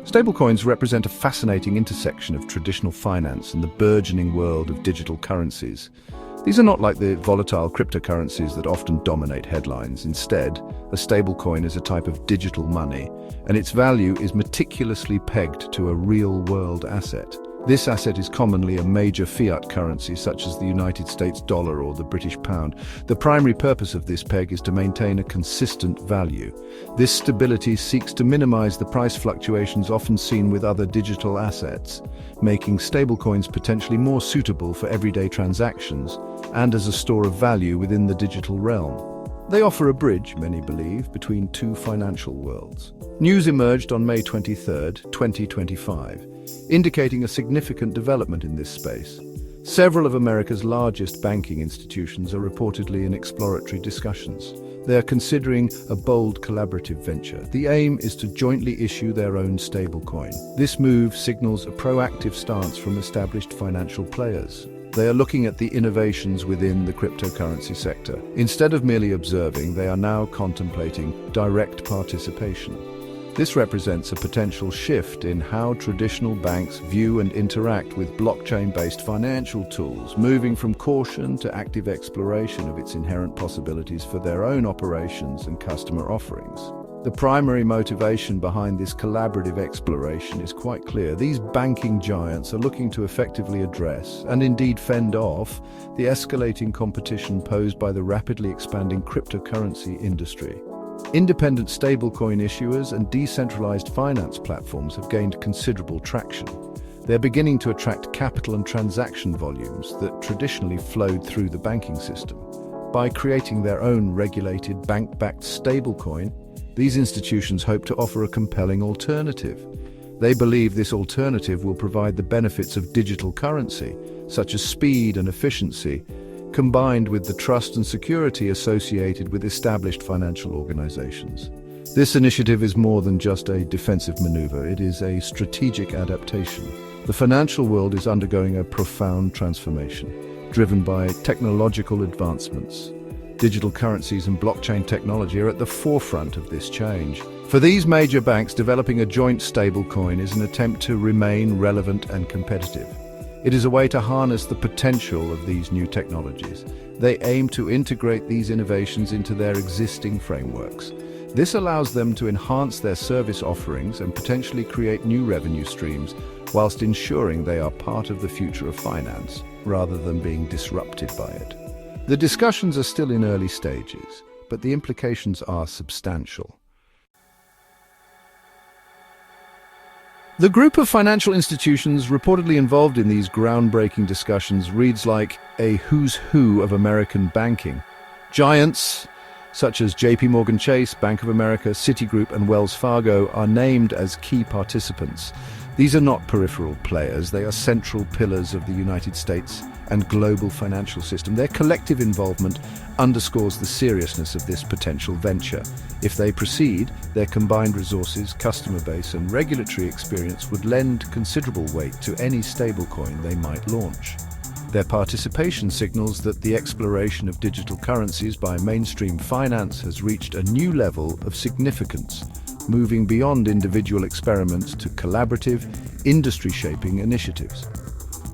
Stablecoins represent a fascinating intersection of traditional finance and the burgeoning world of digital currencies. These are not like the volatile cryptocurrencies that often dominate headlines. Instead, a stablecoin is a type of digital money, and its value is meticulously pegged to a real-world asset. This asset is commonly a major fiat currency such as the United States dollar or the British pound. The primary purpose of this peg is to maintain a consistent value. This stability seeks to minimize the price fluctuations often seen with other digital assets, making stablecoins potentially more suitable for everyday transactions and as a store of value within the digital realm. They offer a bridge, many believe, between two financial worlds. News emerged on May 23, 2025, indicating a significant development in this space. Several of America's largest banking institutions are reportedly in exploratory discussions. They are considering a bold collaborative venture. The aim is to jointly issue their own stablecoin. This move signals a proactive stance from established financial players. They are looking at the innovations within the cryptocurrency sector. Instead of merely observing, they are now contemplating direct participation. This represents a potential shift in how traditional banks view and interact with blockchain-based financial tools, moving from caution to active exploration of its inherent possibilities for their own operations and customer offerings. The primary motivation behind this collaborative exploration is quite clear. These banking giants are looking to effectively address, and indeed fend off, the escalating competition posed by the rapidly expanding cryptocurrency industry. Independent stablecoin issuers and decentralized finance platforms have gained considerable traction. They're beginning to attract capital and transaction volumes that traditionally flowed through the banking system. By creating their own regulated bank-backed stablecoin, these institutions hope to offer a compelling alternative. They believe this alternative will provide the benefits of digital currency, such as speed and efficiency, combined with the trust and security associated with established financial organizations. This initiative is more than just a defensive maneuver, it is a strategic adaptation. The financial world is undergoing a profound transformation, driven by technological advancements. Digital currencies and blockchain technology are at the forefront of this change. For these major banks, developing a joint stablecoin is an attempt to remain relevant and competitive. It is a way to harness the potential of these new technologies. They aim to integrate these innovations into their existing frameworks. This allows them to enhance their service offerings and potentially create new revenue streams, whilst ensuring they are part of the future of finance, rather than being disrupted by it. The discussions are still in early stages, but the implications are substantial. The group of financial institutions reportedly involved in these groundbreaking discussions reads like a who's who of American banking. Giants such as JPMorgan Chase, Bank of America, Citigroup, and Wells Fargo are named as key participants. These are not peripheral players, they are central pillars of the United States and global financial system. Their collective involvement underscores the seriousness of this potential venture. If they proceed, their combined resources, customer base, and regulatory experience would lend considerable weight to any stablecoin they might launch. Their participation signals that the exploration of digital currencies by mainstream finance has reached a new level of significance, moving beyond individual experiments to collaborative, industry-shaping initiatives.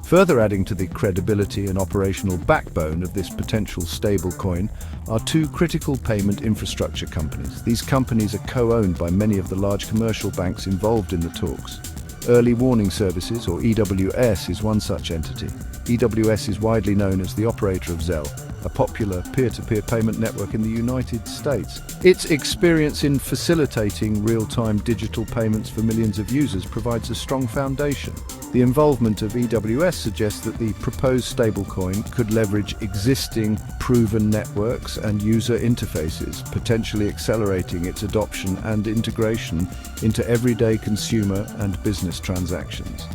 Further adding to the credibility and operational backbone of this potential stablecoin are two critical payment infrastructure companies. These companies are co-owned by many of the large commercial banks involved in the talks. Early Warning Services, or EWS, is one such entity. EWS is widely known as the operator of Zelle, a popular peer-to-peer payment network in the United States. Its experience in facilitating real-time digital payments for millions of users provides a strong foundation. The involvement of EWS suggests that the proposed stablecoin could leverage existing proven networks and user interfaces, potentially accelerating its adoption and integration into everyday consumer and business transactions.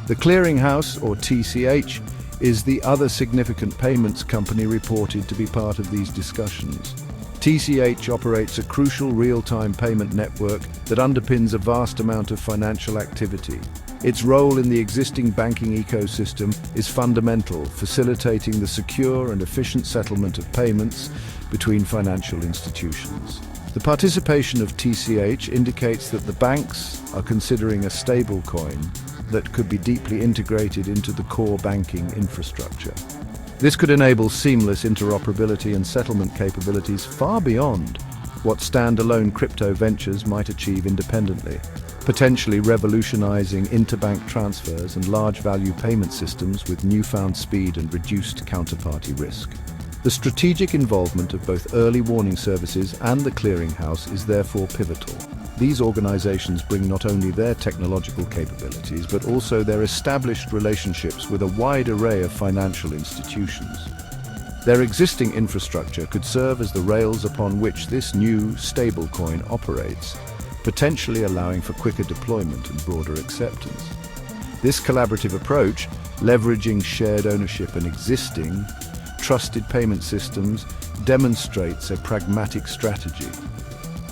The Clearinghouse, or TCH, is the other significant payments company reported to be part of these discussions. TCH operates a crucial real-time payment network that underpins a vast amount of financial activity. Its role in the existing banking ecosystem is fundamental, facilitating the secure and efficient settlement of payments between financial institutions. The participation of TCH indicates that the banks are considering a stablecoin that could be deeply integrated into the core banking infrastructure. This could enable seamless interoperability and settlement capabilities far beyond what standalone crypto ventures might achieve independently, potentially revolutionizing interbank transfers and large-value payment systems with newfound speed and reduced counterparty risk. The strategic involvement of both early warning services and the clearinghouse is therefore pivotal. These organizations bring not only their technological capabilities, but also their established relationships with a wide array of financial institutions. Their existing infrastructure could serve as the rails upon which this new stablecoin operates, potentially allowing for quicker deployment and broader acceptance. This collaborative approach, leveraging shared ownership and existing trusted payment systems, demonstrates a pragmatic strategy.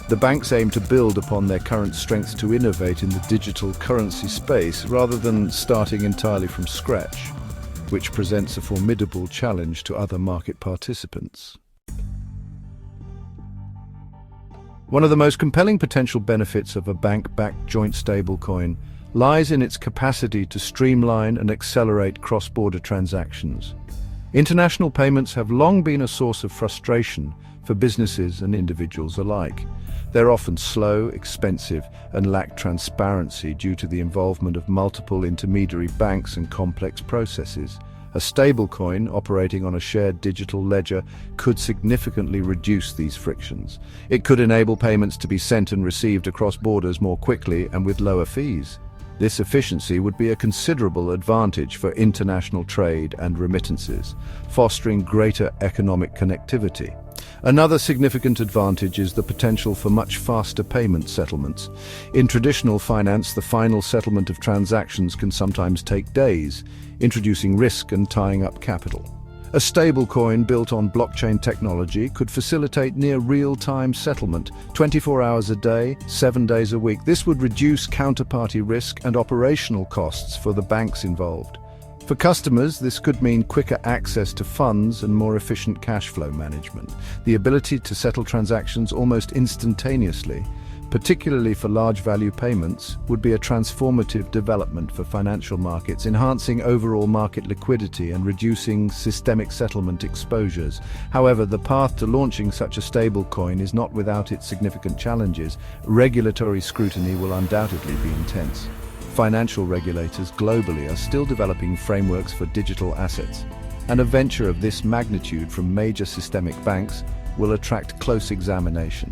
The banks aim to build upon their current strengths to innovate in the digital currency space rather than starting entirely from scratch, which presents a formidable challenge to other market participants. One of the most compelling potential benefits of a bank-backed joint stablecoin lies in its capacity to streamline and accelerate cross-border transactions. International payments have long been a source of frustration for businesses and individuals alike. They're often slow, expensive, and lack transparency due to the involvement of multiple intermediary banks and complex processes. A stablecoin operating on a shared digital ledger could significantly reduce these frictions. It could enable payments to be sent and received across borders more quickly and with lower fees. This efficiency would be a considerable advantage for international trade and remittances, fostering greater economic connectivity. Another significant advantage is the potential for much faster payment settlements. In traditional finance, the final settlement of transactions can sometimes take days, introducing risk and tying up capital. A stablecoin built on blockchain technology could facilitate near real-time settlement, 24 hours a day, 7 days a week. This would reduce counterparty risk and operational costs for the banks involved. For customers, this could mean quicker access to funds and more efficient cash flow management. The ability to settle transactions almost instantaneously, particularly for large value payments, would be a transformative development for financial markets, enhancing overall market liquidity and reducing systemic settlement exposures. However, the path to launching such a stablecoin is not without its significant challenges. Regulatory scrutiny will undoubtedly be intense. Financial regulators globally are still developing frameworks for digital assets, and a venture of this magnitude from major systemic banks will attract close examination.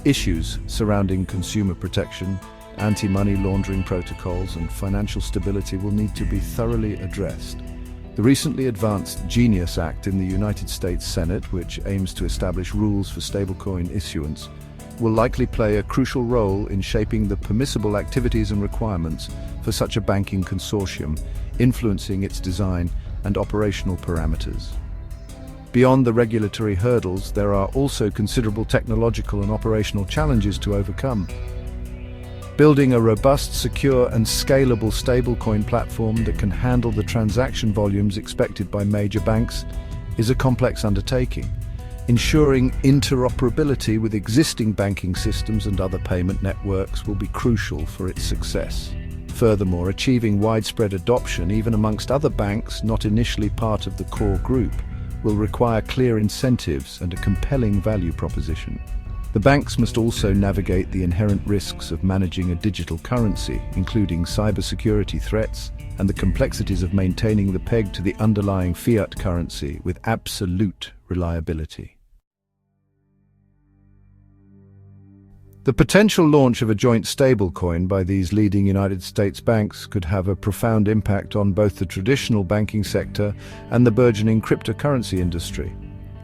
Issues surrounding consumer protection, anti-money laundering protocols, and financial stability will need to be thoroughly addressed. The recently advanced Genius Act in the United States Senate, which aims to establish rules for stablecoin issuance, will likely play a crucial role in shaping the permissible activities and requirements for such a banking consortium, influencing its design and operational parameters. Beyond the regulatory hurdles, there are also considerable technological and operational challenges to overcome. Building a robust, secure, and scalable stablecoin platform that can handle the transaction volumes expected by major banks is a complex undertaking. Ensuring interoperability with existing banking systems and other payment networks will be crucial for its success. Furthermore, achieving widespread adoption, even amongst other banks not initially part of the core group, will require clear incentives and a compelling value proposition. The banks must also navigate the inherent risks of managing a digital currency, including cybersecurity threats and the complexities of maintaining the peg to the underlying fiat currency with absolute reliability. The potential launch of a joint stablecoin by these leading United States banks could have a profound impact on both the traditional banking sector and the burgeoning cryptocurrency industry.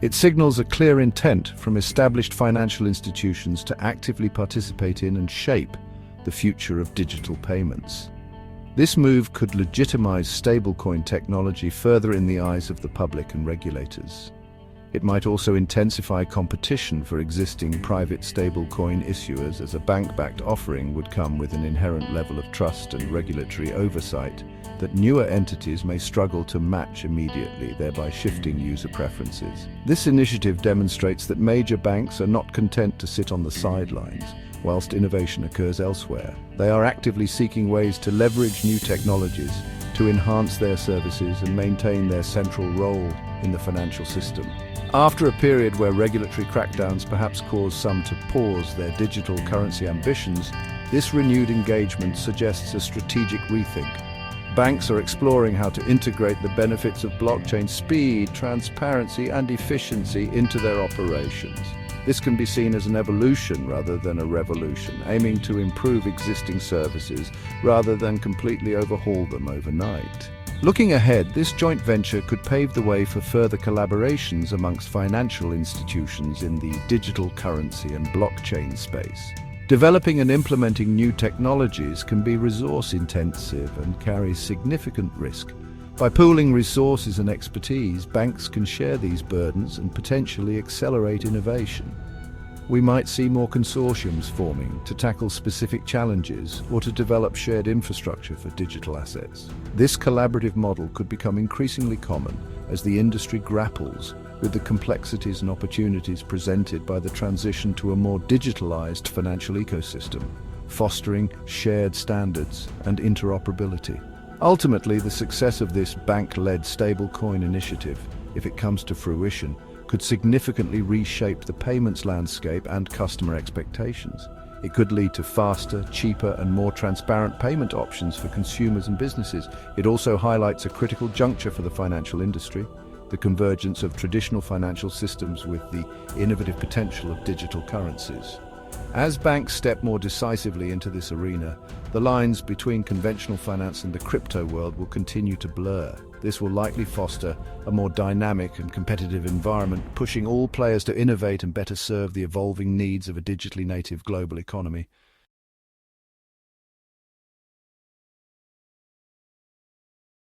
It signals a clear intent from established financial institutions to actively participate in and shape the future of digital payments. This move could legitimize stablecoin technology further in the eyes of the public and regulators. It might also intensify competition for existing private stablecoin issuers, as a bank-backed offering would come with an inherent level of trust and regulatory oversight that newer entities may struggle to match immediately, thereby shifting user preferences. This initiative demonstrates that major banks are not content to sit on the sidelines whilst innovation occurs elsewhere. They are actively seeking ways to leverage new technologies to enhance their services and maintain their central role in the financial system. After a period where regulatory crackdowns perhaps caused some to pause their digital currency ambitions, this renewed engagement suggests a strategic rethink. Banks are exploring how to integrate the benefits of blockchain speed, transparency, and efficiency into their operations. This can be seen as an evolution rather than a revolution, aiming to improve existing services rather than completely overhaul them overnight. Looking ahead, this joint venture could pave the way for further collaborations amongst financial institutions in the digital currency and blockchain space. Developing and implementing new technologies can be resource-intensive and carry significant risk. By pooling resources and expertise, banks can share these burdens and potentially accelerate innovation. We might see more consortiums forming to tackle specific challenges or to develop shared infrastructure for digital assets. This collaborative model could become increasingly common as the industry grapples with the complexities and opportunities presented by the transition to a more digitalized financial ecosystem, fostering shared standards and interoperability. Ultimately, the success of this bank-led stablecoin initiative, if it comes to fruition, could significantly reshape the payments landscape and customer expectations. It could lead to faster, cheaper, and more transparent payment options for consumers and businesses. It also highlights a critical juncture for the financial industry, the convergence of traditional financial systems with the innovative potential of digital currencies. As banks step more decisively into this arena, the lines between conventional finance and the crypto world will continue to blur. This will likely foster a more dynamic and competitive environment, pushing all players to innovate and better serve the evolving needs of a digitally native global economy.